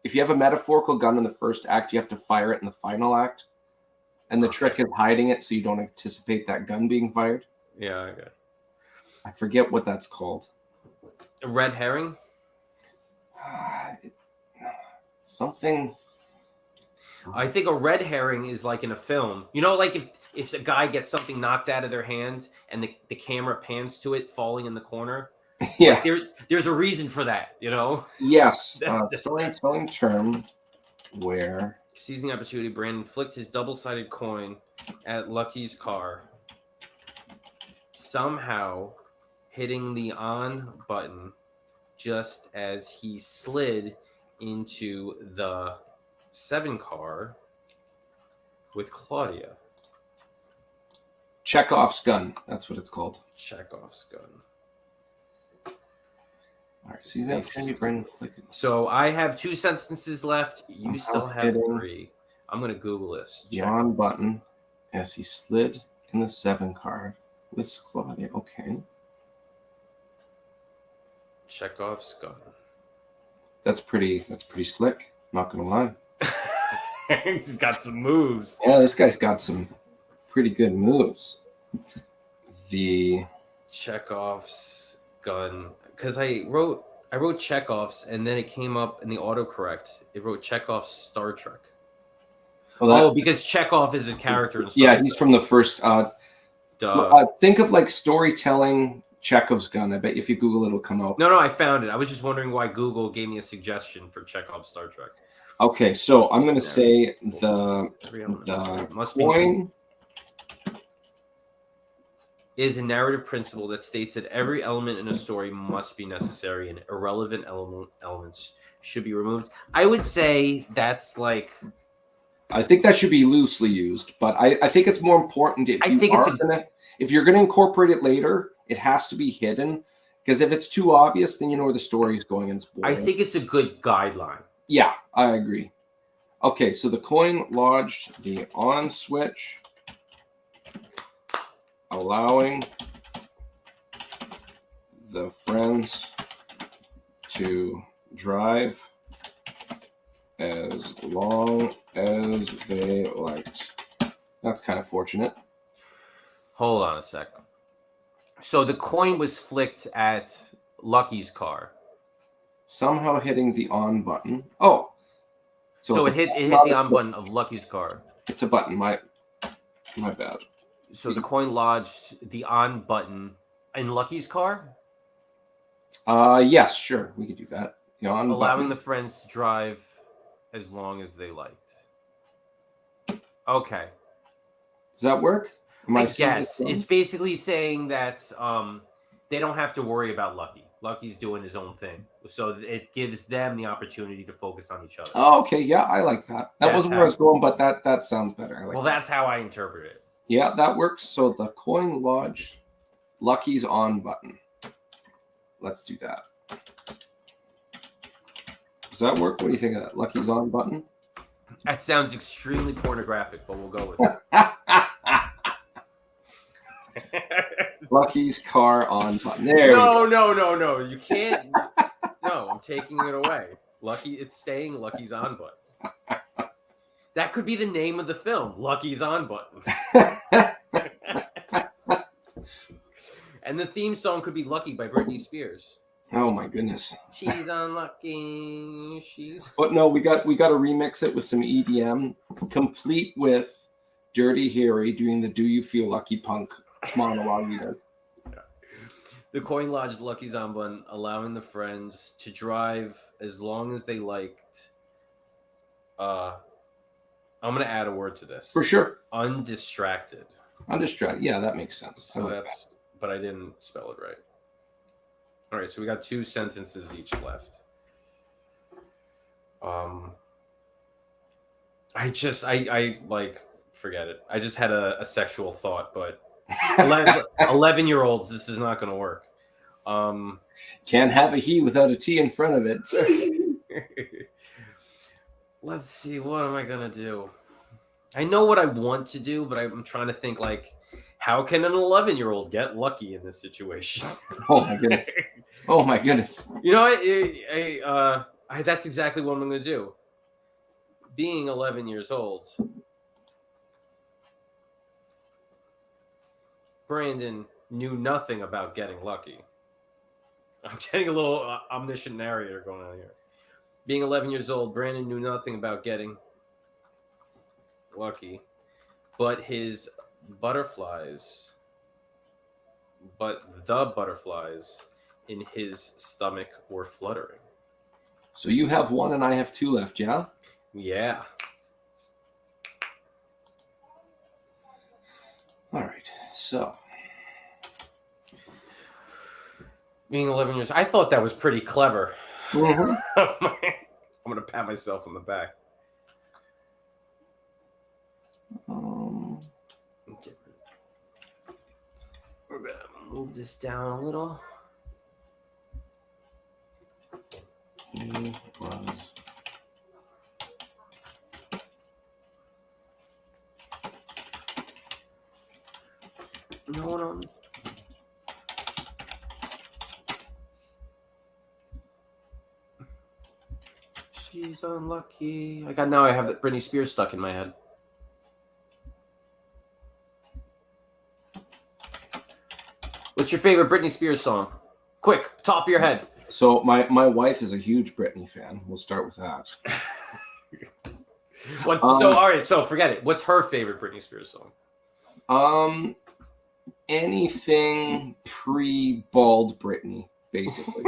if you have a metaphorical gun in the first act, you have to fire it in the final act. And the trick is hiding it so you don't anticipate that gun being fired. Yeah, I got it. I forget what that's called. A red herring? Something. I think a red herring is like in a film. You know, like if a guy gets something knocked out of their hand and the camera pans to it falling in the corner. Yeah. Like there's a reason for that, you know? Yes. Storytelling term where. Seizing opportunity, Brandon flicked his double-sided coin at Lucky's car, somehow hitting the on button just as he slid into the 7 car with Claudia. Chekhov's gun. That's what it's called. Chekhov's gun. All right. Season opportunity, Brandon flicked. So I have 2 sentences left. You Somehow still have hitting 3. I'm going to Google this. The on button as he slid in the 7 card with Claudia. Okay. Chekhov's gun. That's pretty slick. Not gonna lie. He's got some moves. Yeah, this guy's got some pretty good moves. The Chekhov's gun, because I wrote Chekhov's and then it came up in the autocorrect. It wrote Chekhov's Star Trek. Because Chekhov is a character in Star Trek. He's from the first. Think of like storytelling Chekhov's gun. I bet if you Google it'll come out. No, I found it. I was just wondering why Google gave me a suggestion for Chekhov's Star Trek. Okay, so I'm going to say the coin is a narrative principle that states that every element in a story must be necessary and irrelevant elements should be removed. I would say that's like... I think that should be loosely used, but I think it's more important if you're going to incorporate it later, it has to be hidden, because if it's too obvious, then you know where the story is going and it's boring. I think it's a good guideline. Yeah, I agree. Okay, so the coin lodged the on switch, allowing the friends to drive as long as they liked. That's kind of fortunate. Hold on a second. So the coin was flicked at Lucky's car. Somehow hitting the on button. Oh. So it hit the on button of Lucky's car. It's a button. My bad. So the coin lodged the on button in Lucky's car? Yes, sure. We could do that. The on allowing button. the friends to drive as long as they liked. Okay. Does that work? I guess it's basically saying that they don't have to worry about Lucky. Lucky's doing his own thing, so it gives them the opportunity to focus on each other. Oh, okay. Yeah, I like that. That That's wasn't where I was going, but that sounds better. I like Well, that. that's how I interpret it. Yeah, that works. So the Coin Lodge Lucky's on button. Let's do that. Does that work? What do you think of that? Lucky's on button? That sounds extremely pornographic, but we'll go with it. Lucky's car on button. There. No. You can't. No, I'm taking it away. Lucky, it's saying Lucky's on button. That could be the name of the film, Lucky's on button. And the theme song could be Lucky by Britney Spears. Oh my goodness. She's unlucky. She's. But no, we got to remix it with some EDM, complete with Dirty Harry doing the "Do You Feel Lucky" punk monologue he does. The Coin Lodge Lucky's on button, allowing the friends to drive as long as they liked. I'm gonna add a word to this. For sure. Undistracted. Undistracted. Yeah, that makes sense. So that's, but I didn't spell it right. All right, so we got 2 sentences each left. I like, forget it. I just had a sexual thought, but 11-year-olds, this is not going to work. Can't have a he without a T in front of it. Let's see, what am I going to do? I know what I want to do, but I'm trying to think, like, how can an 11-year-old get lucky in this situation? Oh my goodness. Oh my goodness. You know, that's exactly what I'm going to do. Being 11 years old, Brandon knew nothing about getting lucky. I'm getting a little omniscient narrator going on here. Being 11 years old, Brandon knew nothing about getting lucky, but the butterflies in his stomach were fluttering. So you have 1 and I have 2 left, yeah? Yeah. All right. So Being 11 years, I thought that was pretty clever. mm-hmm. I'm going to pat myself on the back. Okay. We're going to move this down a little. He was No. She's unlucky. Now I have that Britney Spears stuck in my head. What's your favorite Britney Spears song? Quick, top of your head. So my wife is a huge Britney fan. We'll start with that. All right, so forget it. What's her favorite Britney Spears song? Anything pre-bald Britney, basically.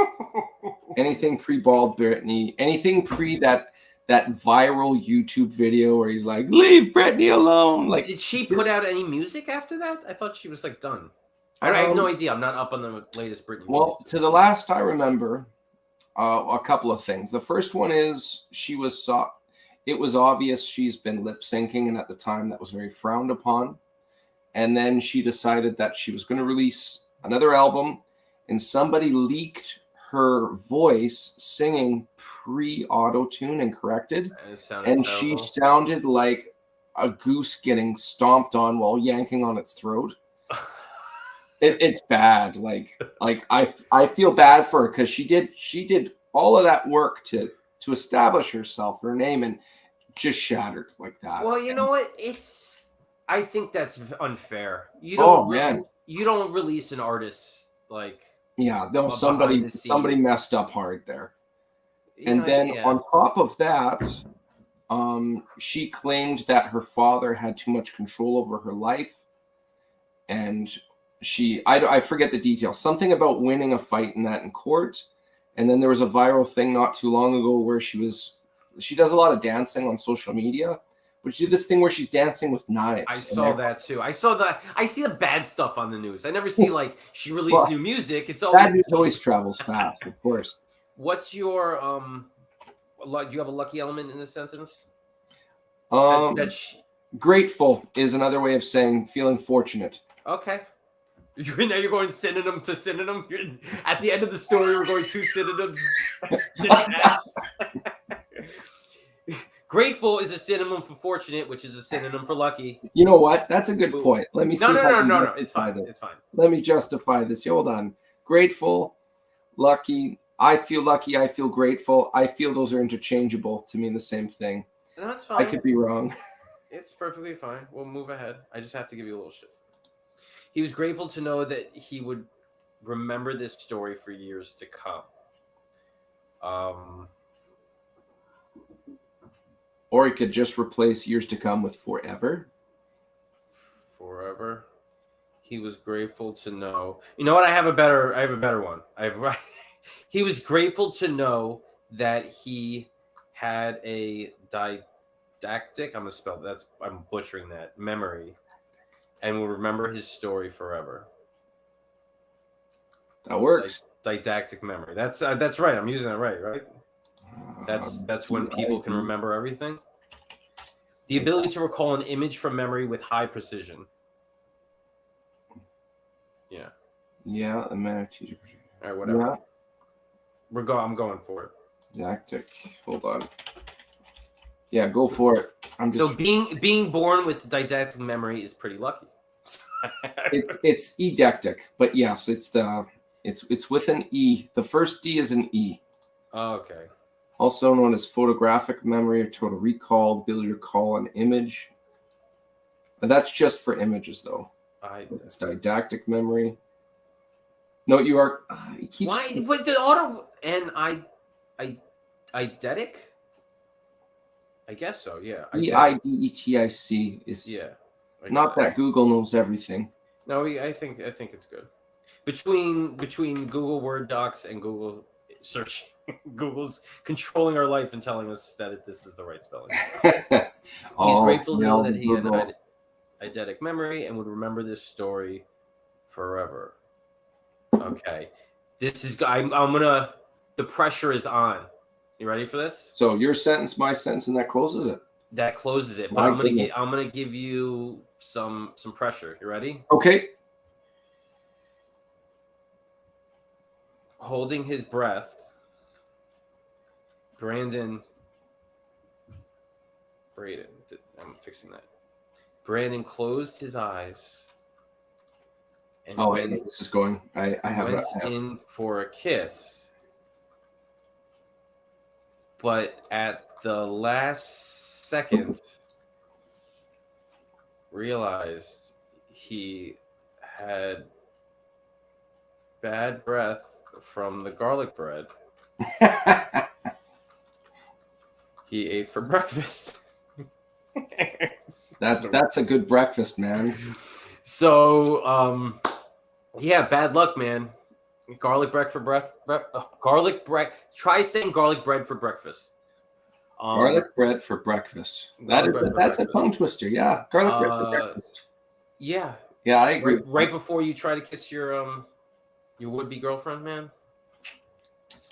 Anything pre-bald Britney. Anything pre that viral YouTube video where he's like, "Leave Britney alone." Like, did she put out any music after that? I thought she was like done. I have no idea. I'm not up on the latest Britney. Well, music. To the last I remember, a couple of things. The first one is it was obvious she's been lip syncing, and at the time that was very frowned upon. And then she decided that she was going to release another album, and somebody leaked her voice singing pre-auto-tune and corrected, and she sounded like a goose getting stomped on while yanking on its throat. It's bad. Like I feel bad for her because she did all of that work to establish herself, her name, and just shattered like that. Well, you know what? I think that's unfair. You don't release an artist like. Yeah, no, somebody messed up hard there. And then on top of that, she claimed that her father had too much control over her life, and I forget the details. Something about winning a fight in court, and then there was a viral thing not too long ago where she does a lot of dancing on social media, But she did this thing where she's dancing with knives. I and saw that too. I see the bad stuff on the news. I never see like she released Well, new music. It's always Bad news always travels fast, of course. What's your do you have a lucky element in this sentence? That's Grateful is another way of saying feeling fortunate. okay. Now you're going synonym to synonym. At the end of the story, we're going two synonyms. Grateful is a synonym for fortunate, which is a synonym for lucky. You know what? That's a good point. Let me see. No. It's fine. This. It's fine. Let me justify this. Hold on. Grateful, lucky. I feel lucky. I feel grateful. I feel those are interchangeable to mean the same thing. That's fine. I could be wrong. It's perfectly fine. We'll move ahead. I just have to give you a little shit. He was grateful to know that he would remember this story for years to come. Or he could just replace years to come with forever. Forever. He was grateful to know. You know what? I have a better one. He was grateful to know that he had a didactic. I'm butchering that memory, and will remember his story forever. That works. Didactic memory. That's right. I'm using that right? That's when people can remember everything. The ability to recall an image from memory with high precision. Yeah. Yeah, the man teacher. All right, whatever. Yeah. I'm going for it. Didactic. Hold on. Yeah, go for it. So being born with didactic memory is pretty lucky. It's edactic, but yes, it's with an E. The first D is an E. Okay. Also known as photographic memory or total recall, ability to recall an image. But that's just for images, though. It's didactic memory. No, you are. Why? But the auto and eidetic. I guess so. Yeah. EIDETIC is not that Google knows everything. No, I think it's good. Between Google Word Docs and Google search, Google's controlling our life and telling us that this is the right spelling. He's grateful to know that he had eidetic memory and would remember this story forever. Okay, this is. I'm gonna. The pressure is on. You ready for this? So your sentence, my sentence, and that closes it. That closes it. But I'm gonna give you some pressure. You ready? Okay. Holding his breath, Braden. I'm fixing that. Brandon closed his eyes. And I know this is going. I have went in for a kiss, but at the last second, realized he had bad breath from the garlic bread he ate for breakfast. That's a good breakfast, man. So, yeah, bad luck, man. Garlic bread for garlic bread. Try saying garlic bread for breakfast. Garlic bread for breakfast. That's a tongue twister. Yeah, garlic bread for breakfast. Yeah. Yeah, I agree. Right before you try to kiss your would-be girlfriend, man.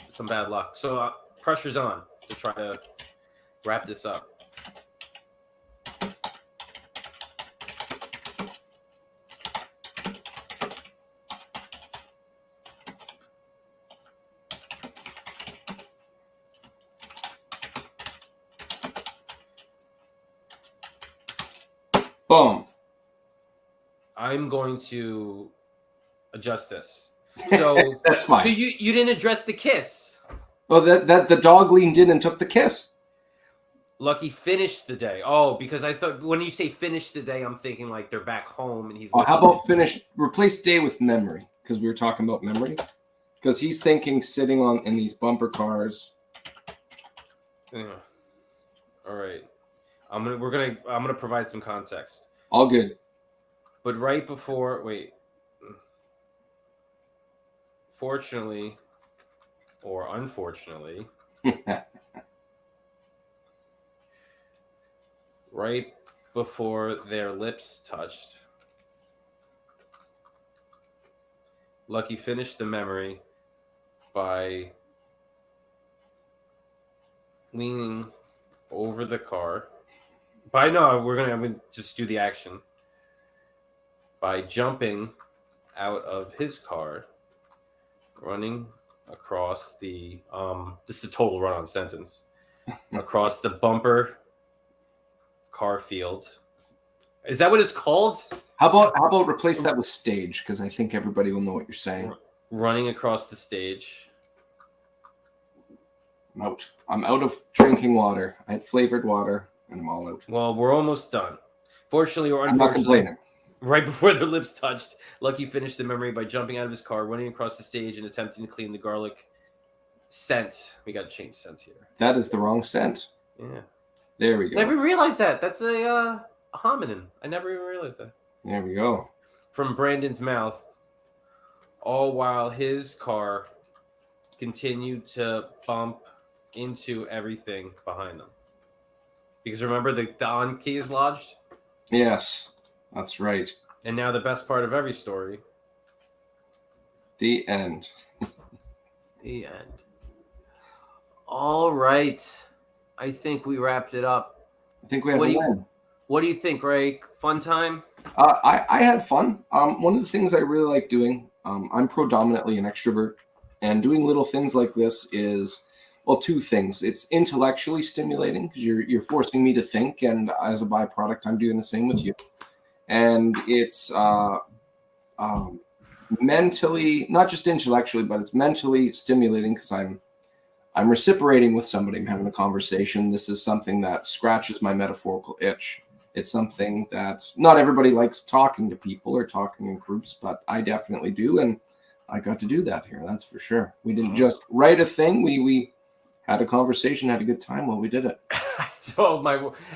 Some bad luck. So pressure's on to try to wrap this up. Boom. I'm going to adjust this. So that's fine. You didn't address the kiss. Oh, that the dog leaned in and took the kiss. Lucky finished the day. Oh, because I thought when you say finish the day, I'm thinking like they're back home and he's. Oh, how about replace day with memory? Because we were talking about memory. Because he's thinking sitting in these bumper cars. Yeah. All right. I'm gonna provide some context. All good. But right before, fortunately or unfortunately, right before their lips touched, Lucky finished the memory by leaning over the car. I'm gonna just do the action by jumping out of his car, running across the this is a total run-on sentence, across the bumper car field. Is that what it's called? How about replace that with stage? Because I think everybody will know what you're saying. Running across the stage. I'm out. I'm out of drinking water. I had flavored water, and I'm all out. Well, we're almost done. Fortunately or I'm not unfortunately, complaining. right before their lips touched, Lucky finished the memory by jumping out of his car, running across the stage, and attempting to clean the garlic scent. We got to change scent here. That is the wrong scent. Yeah. There we go. Never realized that. That's a hominin. I never even realized that. There we go. From Brandon's mouth, all while his car continued to bump into everything behind them. Because remember, the on key is lodged? Yes, that's right. And now the best part of every story. The end. The end. All right. I think we wrapped it up. I think we have What a do you- win. What do you think, Ray? Fun time? I had fun. One of the things I really like doing, I'm predominantly an extrovert, and doing little things like this is, well, two things. It's intellectually stimulating because you're forcing me to think, and as a byproduct, I'm doing the same with you. And it's mentally, not just intellectually, but it's mentally stimulating because I'm reciprocating with somebody. I'm having a conversation. This is something that scratches my metaphorical itch. It's something that not everybody likes talking to people or talking in groups, but I definitely do. And I got to do that here. That's for sure. We didn't just write a thing. We had a conversation, had a good time while we did it.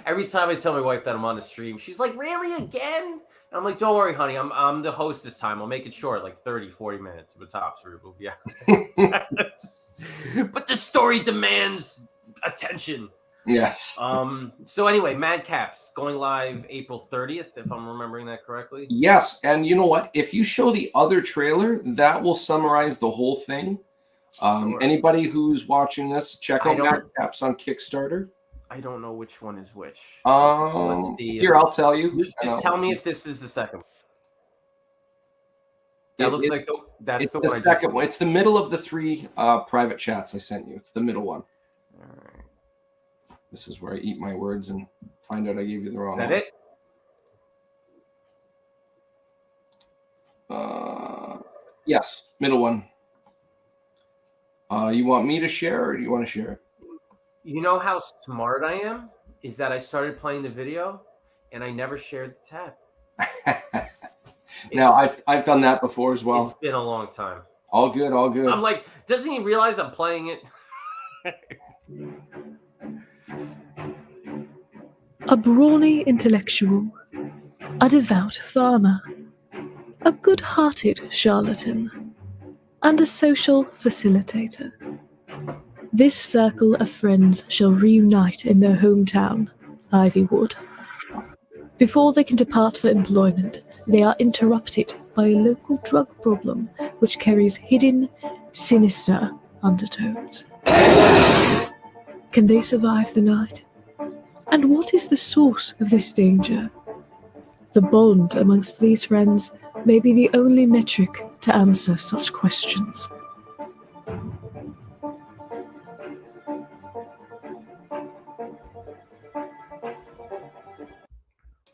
Every time I tell my wife that I'm on the stream, she's like, really, again? And I'm like, don't worry, honey. I'm the host this time. I'll make it short, like 30, 40 minutes at the top. So we'll be out. But the story demands attention. Yes. So anyway, Madcaps going live April 30th, if I'm remembering that correctly. Yes, and you know what? If you show the other trailer, that will summarize the whole thing. Sure. Anybody who's watching this, check I out don't- Madcaps on Kickstarter. I don't know which one is which. Let's see. Here, I'll tell you. Just tell me if this is the second one. That looks like that's it's the the one. second one. It's the middle of the three private chats I sent you. It's the middle one. All right. This is where I eat my words and find out I gave you the wrong Is that one. it? Yes, middle one. You want me to share or do you want to share it? You know how smart I am? Is that I started playing the video and I never shared the tab. Now, It's- I've done that before as It's well. been a long time. All good, all good. I'm like, doesn't he realize I'm playing it? A brawny intellectual, a devout farmer, a good-hearted charlatan, and a social facilitator. This circle of friends shall reunite in their hometown, Ivywood. Before they can depart for employment, they are interrupted by a local drug problem which carries hidden, sinister undertones. Can they survive the night? And what is the source of this danger? The bond amongst these friends may be the only metric to answer such questions.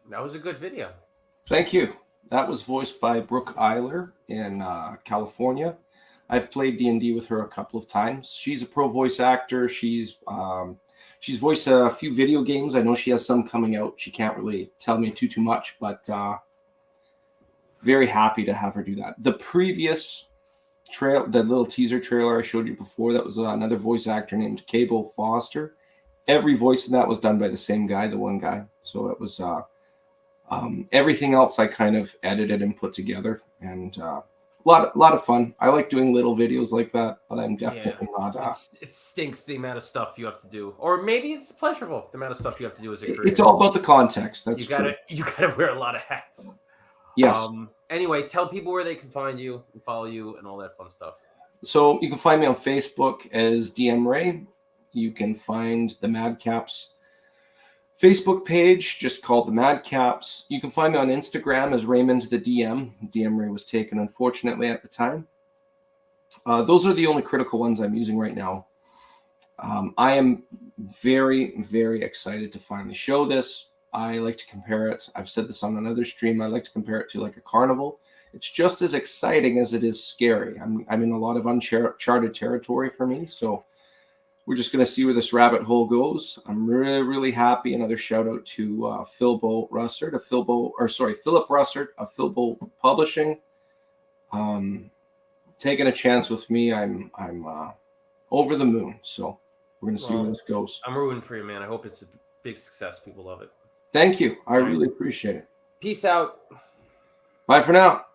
That was a good video. Thank you. That was voiced by Brooke Eiler in California. I've played D&D with her a couple of times. She's a pro voice actor. She's voiced a few video games. I know she has some coming out. She can't really tell me too much, but very happy to have her do that. The previous the little teaser trailer I showed you before, that was another voice actor named Cable Foster. Every voice in that was done by the same guy, the one guy. So it was everything else I kind of edited and put together, and lot of fun. I like doing little videos like that, but I'm definitely not. It stinks the amount of stuff you have to do, or maybe it's pleasurable the amount of stuff you have to do as a creator. It's all about the context. That's true. You gotta wear a lot of hats. Yes. Anyway, tell people where they can find you and follow you and all that fun stuff. So you can find me on Facebook as DM Ray. You can find the Madcaps Facebook page, just called the Madcaps. You can find me on Instagram as Raymond the DM. DM Ray was taken, unfortunately, at the time. Those are the only critical ones I'm using right now. I am very, very excited to finally show this. I like to compare it. I've said this on another stream. I like to compare it to like a carnival. It's just as exciting as it is scary. I'm in a lot of uncharted territory for me. So we're just going to see where this rabbit hole goes. I'm really, really happy. Another shout out to Philip Russert of Philbo Publishing. Taking a chance with me. I'm over the moon. So we're going to see where this goes. I'm rooting for you, man. I hope it's a big success. People love it. Thank you. I really appreciate it. Peace out. Bye for now.